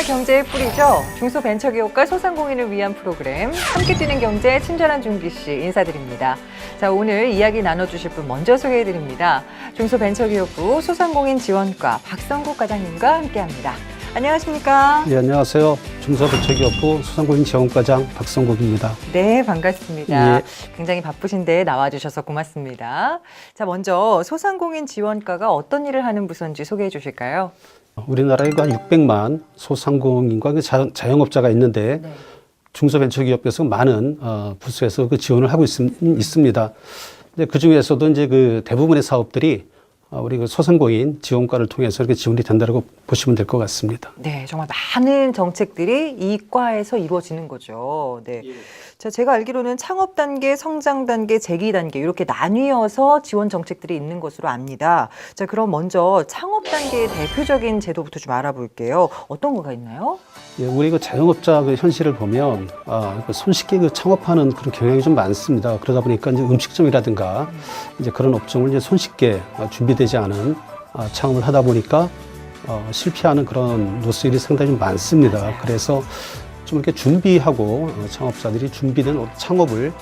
우리나라 경제의 뿌리죠. 중소벤처기업과 소상공인을 위한 프로그램 함께 뛰는 경제 친절한 준기씨 인사드립니다. 자, 오늘 이야기 나눠주실 분 먼저 소개해드립니다. 중소벤처기업부 소상공인 지원과 박성국 과장님과 함께합니다. 안녕하십니까? 네, 안녕하세요. 중소벤처기업부 소상공인 지원과장 박성국입니다. 네, 반갑습니다. 예. 굉장히 바쁘신데 나와주셔서 고맙습니다. 자, 먼저 소상공인 지원과가 어떤 일을 하는 부서인지 소개해 주실까요? 우리나라에 한 600만 소상공인과 자영업자가 있는데 네. 중소벤처기업에서 많은 부서에서 그 지원을 하고 있습니다. 근데 그 중에서도 이제 그 대부분의 사업들이 우리 그 소상공인 지원과를 통해서 이렇게 지원이 된다고 보시면 될 것 같습니다. 네, 정말 많은 정책들이 이 과에서 이루어지는 거죠. 네. 자, 제가 알기로는 창업 단계, 성장 단계, 재기 단계 이렇게 나뉘어서 지원 정책들이 있는 것으로 압니다. 자, 그럼 먼저 창업 단계의 대표적인 제도부터 좀 알아볼게요. 어떤 거가 있나요? 예, 우리 그 자영업자 그 현실을 보면 그 손쉽게 그 창업하는 그런 경향이 좀 많습니다. 그러다 보니까 이제 음식점이라든가 이제 그런 업종을 이제 손쉽게 준비되지 않은 창업을 하다 보니까 실패하는 그런 노선이 상당히 좀 많습니다. 그래서 좀 이렇게 준비하고 창업자들이 준비된 창업을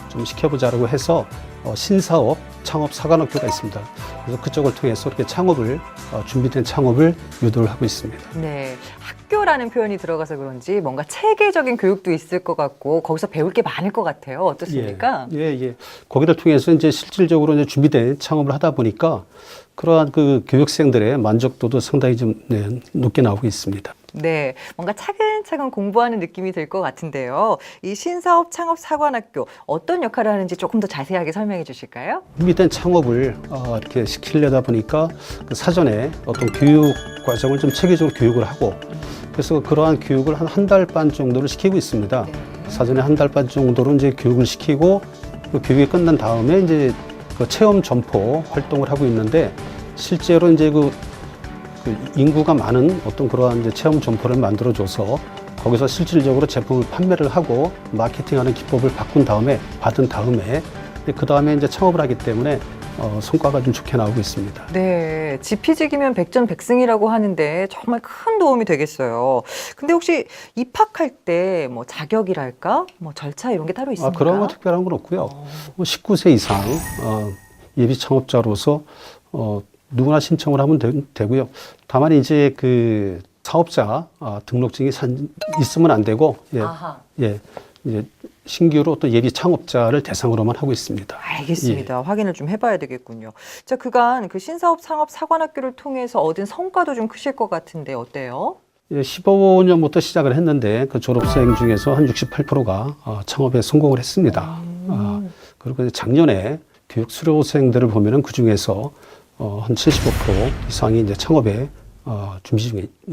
좀 시켜보자라고 해서 신사업 창업 사관학교가 있습니다. 그래서 그쪽을 통해서 이렇게 창업을 준비된 창업을 유도를 하고 있습니다. 네, 학교라는 표현이 들어가서 그런지 뭔가 체계적인 교육도 있을 것 같고 거기서 배울 게 많을 것 같아요. 어떻습니까? 예. 거기를 통해서 이제 실질적으로 이제 준비된 창업을 하다 보니까 그러한 그 교육생들의 만족도도 상당히 좀 높게 나오고 있습니다. 네, 뭔가 차근차근 공부하는 느낌이 들 것 같은데요. 이 신사업 창업 사관학교 어떤 역할을 하는지 조금 더 자세하게 설명해 주실까요? 준비된 창업을 이렇게 시키려다 보니까 그 사전에 어떤 교육 과정을 좀 체계적으로 교육을 하고 그래서 그러한 교육을 한 달 반 정도를 시키고 있습니다. 사전에 한 달 반 정도로 이제 교육을 시키고 그 교육이 끝난 다음에 이제 그 체험 점포 활동을 하고 있는데 실제로 이제 그 인구가 많은 어떤 그러한 이제 체험 점포를 만들어줘서 거기서 실질적으로 제품을 판매를 하고 마케팅하는 기법을 받은 다음에 그 다음에 이제 창업을 하기 때문에 성과가 좀 좋게 나오고 있습니다. 네, 지피지기면 백전백승이라고 하는데 정말 큰 도움이 되겠어요. 근데 혹시 입학할 때 뭐 자격이랄까, 뭐 절차 이런 게 따로 있습니까? 그런 거 특별한 건 없고요. 19세 이상 예비 창업자로서 누구나 신청을 하면 되고요. 다만 이제 그 사업자 등록증이 있으면 안 되고, 이제 신규로 또 예비 창업자를 대상으로만 하고 있습니다. 알겠습니다. 확인을 좀 해봐야 되겠군요. 자, 그간 그 신사업 창업 사관학교를 통해서 얻은 성과도 좀 크실 것 같은데 어때요? 15년부터 시작을 했는데 그 졸업생 중에서 한 68%가 창업에 성공을 했습니다. 그리고 작년에 교육 수료생들을 보면은 그 중에서 한 75% 이상이 이제 창업에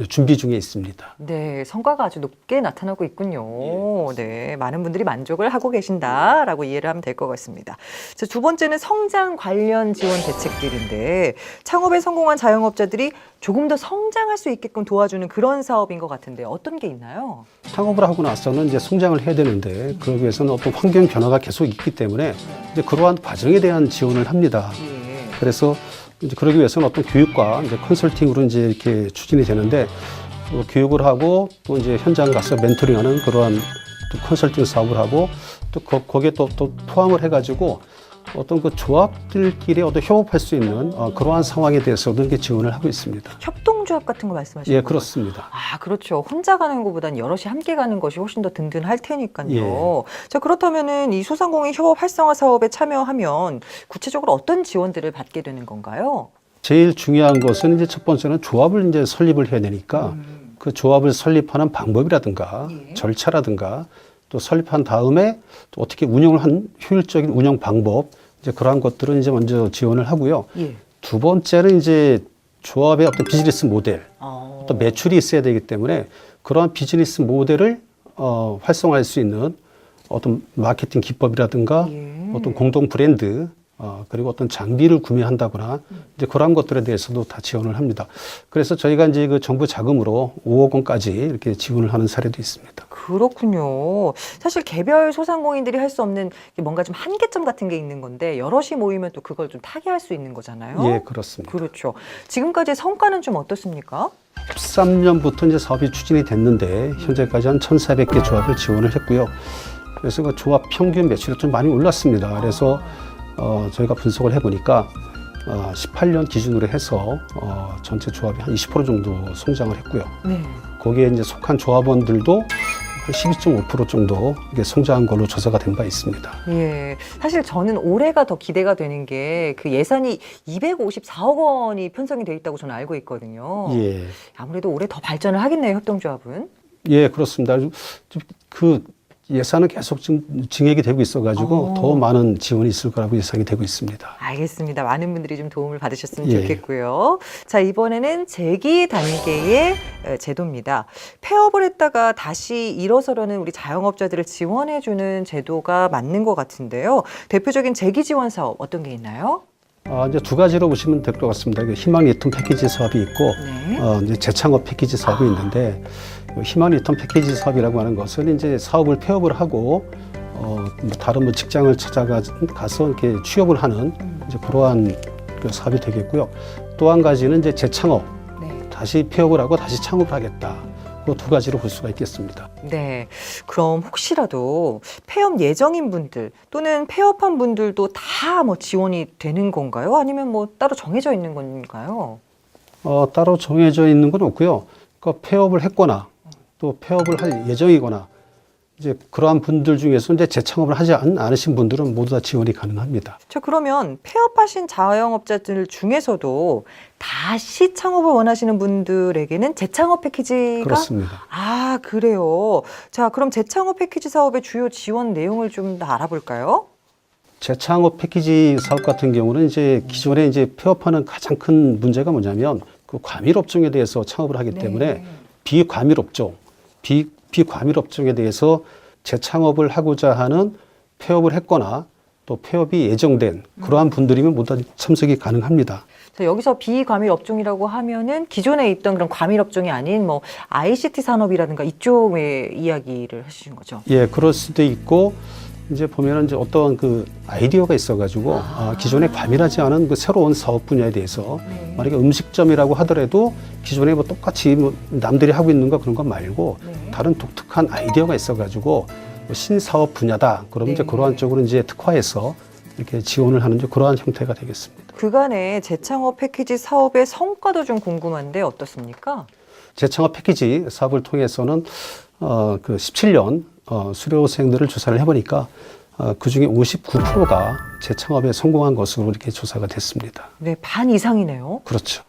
준비 중에 있습니다. 네, 성과가 아주 높게 나타나고 있군요. 네, 많은 분들이 만족을 하고 계신다라고 이해를 하면 될 것 같습니다. 자, 두 번째는 성장 관련 지원 대책들인데 창업에 성공한 자영업자들이 조금 더 성장할 수 있게끔 도와주는 그런 사업인 것 같은데 어떤 게 있나요? 창업을 하고 나서는 이제 성장을 해야 되는데 그러기 위해서는 어떤 환경 변화가 계속 있기 때문에 이제 그러한 과정에 대한 지원을 합니다. 그래서 이제 그러기 위해서는 어떤 교육과 이제 컨설팅으로 이제 이렇게 추진이 되는데 교육을 하고 또 이제 현장 가서 멘토링하는 그러한 또 컨설팅 사업을 하고 또 거기에 또 포함을 해가지고 어떤 그 조합들끼리 어떤 협업할 수 있는 그러한 상황에 대해서도 이렇게 지원을 하고 있습니다. 협동조합 같은 거 말씀하시는 예, 거예요? 그렇습니다. 그렇죠. 혼자 가는 것보단 여럿이 함께 가는 것이 훨씬 더 든든할 테니까요. 예. 자, 그렇다면은 이 소상공인 협업 활성화 사업에 참여하면 구체적으로 어떤 지원들을 받게 되는 건가요? 제일 중요한 것은 이제 첫 번째는 조합을 이제 설립을 해야 되니까 그 조합을 설립하는 방법이라든가 절차라든가 또 설립한 다음에 또 어떻게 운영을 한 효율적인 운영 방법 이제 그러한 것들은 이제 먼저 지원을 하고요. 두 번째는 이제 조합의 어떤 비즈니스 모델, 또 매출이 있어야 되기 때문에 그러한 비즈니스 모델을 활성화할 수 있는 어떤 마케팅 기법이라든가 어떤 공동 브랜드 그리고 어떤 장비를 구매한다거나 이제 그런 것들에 대해서도 다 지원을 합니다. 그래서 저희가 이제 그 정부 자금으로 5억 원까지 이렇게 지원을 하는 사례도 있습니다. 그렇군요. 사실 개별 소상공인들이 할 수 없는 뭔가 좀 한계점 같은 게 있는 건데 여럿이 모이면 또 그걸 좀 타개할 수 있는 거잖아요. 예, 그렇습니다. 그렇죠. 지금까지 성과는 좀 어떻습니까? 13년부터 이제 사업이 추진이 됐는데 현재까지 한 1,400개 조합을 지원을 했고요. 그래서 그 조합 평균 매출이 좀 많이 올랐습니다. 그래서 저희가 분석을 해보니까 18년 기준으로 해서 전체 조합이 한 20% 정도 성장을 했고요. 네. 거기에 이제 속한 조합원들도 한 12.5% 정도 이게 성장한 걸로 조사가 된 바 있습니다. 예. 사실 저는 올해가 더 기대가 되는 게 그 예산이 254억 원이 편성이 돼 있다고 저는 알고 있거든요. 예, 아무래도 올해 더 발전을 하겠네요, 협동조합은. 예, 그렇습니다. 그 예산은 계속 지금 증액이 되고 있어가지고 더 많은 지원이 있을 거라고 예상이 되고 있습니다. 알겠습니다. 많은 분들이 좀 도움을 받으셨으면 예. 좋겠고요. 자, 이번에는 재기 단계의 제도입니다. 폐업을 했다가 다시 일어서려는 우리 자영업자들을 지원해주는 제도가 맞는 것 같은데요. 대표적인 재기 지원 사업 어떤 게 있나요? 이제 두 가지로 보시면 될 것 같습니다. 희망 리턴 패키지 사업이 있고, 네. 이제 재창업 패키지 사업이 있는데, 희망 리턴 패키지 사업이라고 하는 것은 이제 사업을 폐업을 하고, 다른 뭐 직장을 찾아가서 이렇게 취업을 하는 이제 그러한 그 사업이 되겠고요. 또 한 가지는 이제 재창업, 네. 다시 폐업을 하고 다시 창업을 하겠다. 그 두 가지로 볼 수가 있겠습니다. 네. 그럼 혹시라도 폐업 예정인 분들 또는 폐업한 분들도 다 뭐 지원이 되는 건가요? 아니면 뭐 따로 정해져 있는 건가요? 따로 정해져 있는 건 없고요. 그러니까 폐업을 했거나 또 폐업을 할 예정이거나 이제 그러한 분들 중에서 이제 재창업을 하지 않으신 분들은 모두 다 지원이 가능합니다. 자, 그러면 폐업하신 자영업자들 중에서도 다시 창업을 원하시는 분들에게는 재창업 패키지가 그렇습니다. 아, 그래요. 자, 그럼 재창업 패키지 사업의 주요 지원 내용을 좀 더 알아볼까요? 재창업 패키지 사업 같은 경우는 이제 기존에 이제 폐업하는 가장 큰 문제가 뭐냐면 그 과밀 업종에 대해서 창업을 하기 때문에 비과밀 업종, 비과밀 업종에 대해서 재창업을 하고자 하는 폐업을 했거나 또 폐업이 예정된 그러한 분들이면 모두 다 참석이 가능합니다. 자, 여기서 비과밀 업종이라고 하면은 기존에 있던 그런 과밀 업종이 아닌 뭐 ICT 산업이라든가 이쪽의 이야기를 하시는 거죠. 예, 그럴 수도 있고 이제 보면은 이제 어떤 그 아이디어가 있어가지고 기존에 과밀하지 않은 그 새로운 사업 분야에 대해서 만약에 음식점이라고 하더라도 기존에 뭐 똑같이 뭐 남들이 하고 있는 거 그런 거 말고 다른 독특한 아이디어가 있어가지고 뭐 신사업 분야다. 그러면 이제 그러한 쪽으로 이제 특화해서 이렇게 지원을 하는 그러한 형태가 되겠습니다. 그간의 재창업 패키지 사업의 성과도 좀 궁금한데 어떻습니까? 재창업 패키지 사업을 통해서는 그 17년 수료생들을 조사를 해보니까 그중에 59%가 재창업에 성공한 것으로 이렇게 조사가 됐습니다. 네, 반 이상이네요. 그렇죠.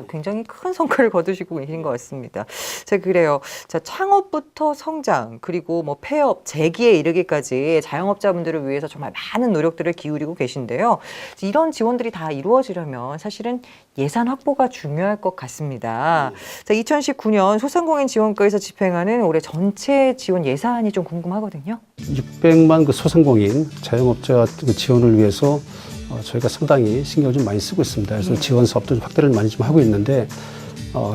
굉장히 큰 성과를 거두시고 계신 것 같습니다. 자, 그래요. 자, 창업부터 성장, 그리고 뭐 폐업, 재기에 이르기까지 자영업자분들을 위해서 정말 많은 노력들을 기울이고 계신데요. 이런 지원들이 다 이루어지려면 사실은 예산 확보가 중요할 것 같습니다. 자, 2019년 소상공인 지원과에서 집행하는 올해 전체 지원 예산이 좀 궁금하거든요. 600만 그 소상공인 자영업자 그 지원을 위해서 저희가 상당히 신경을 좀 많이 쓰고 있습니다. 그래서 지원 사업도 좀 확대를 많이 좀 하고 있는데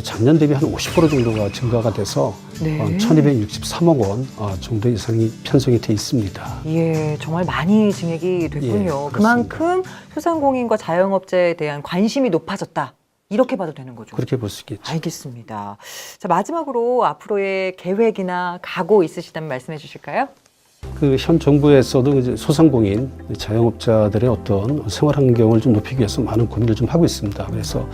작년 대비 한 50% 정도가 증가가 돼서 1,263억 원 정도 예산이 편성이 돼 있습니다. 예, 정말 많이 증액이 됐군요. 예, 그만큼 소상공인과 자영업자에 대한 관심이 높아졌다. 이렇게 봐도 되는 거죠. 그렇게 볼 수 있겠죠. 알겠습니다. 자, 마지막으로 앞으로의 계획이나 각오 있으시다면 말씀해 주실까요? 그 현 정부에서도 이제 소상공인 자영업자들의 어떤 생활 환경을 좀 높이기 위해서 많은 고민을 좀 하고 있습니다. 그래서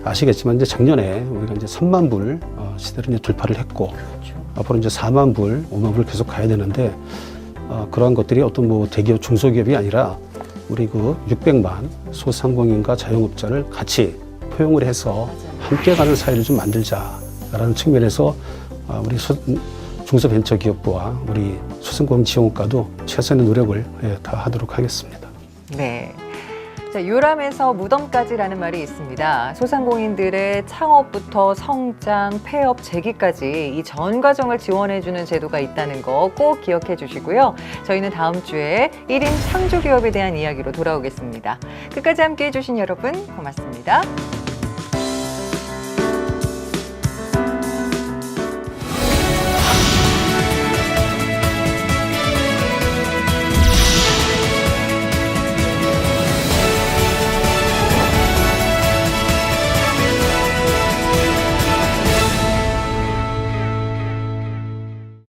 아시겠지만 이제 작년에 우리가 이제 3만 불 시대를 이제 돌파를 했고 앞으로 이제 4만 불, 5만 불 계속 가야 되는데 그러한 것들이 어떤 뭐 대기업, 중소기업이 아니라 우리 그 600만 소상공인과 자영업자를 같이 포용을 해서 함께 가는 사회를 좀 만들자라는 측면에서 우리 중소벤처기업부와 우리 소상공인 지원과도 최선의 노력을 다하도록 하겠습니다. 네. 자, 유람에서 무덤까지라는 말이 있습니다. 소상공인들의 창업부터 성장, 폐업, 재기까지 이 전 과정을 지원해주는 제도가 있다는 거 꼭 기억해 주시고요. 저희는 다음 주에 1인 창조기업에 대한 이야기로 돌아오겠습니다. 끝까지 함께해 주신 여러분 고맙습니다.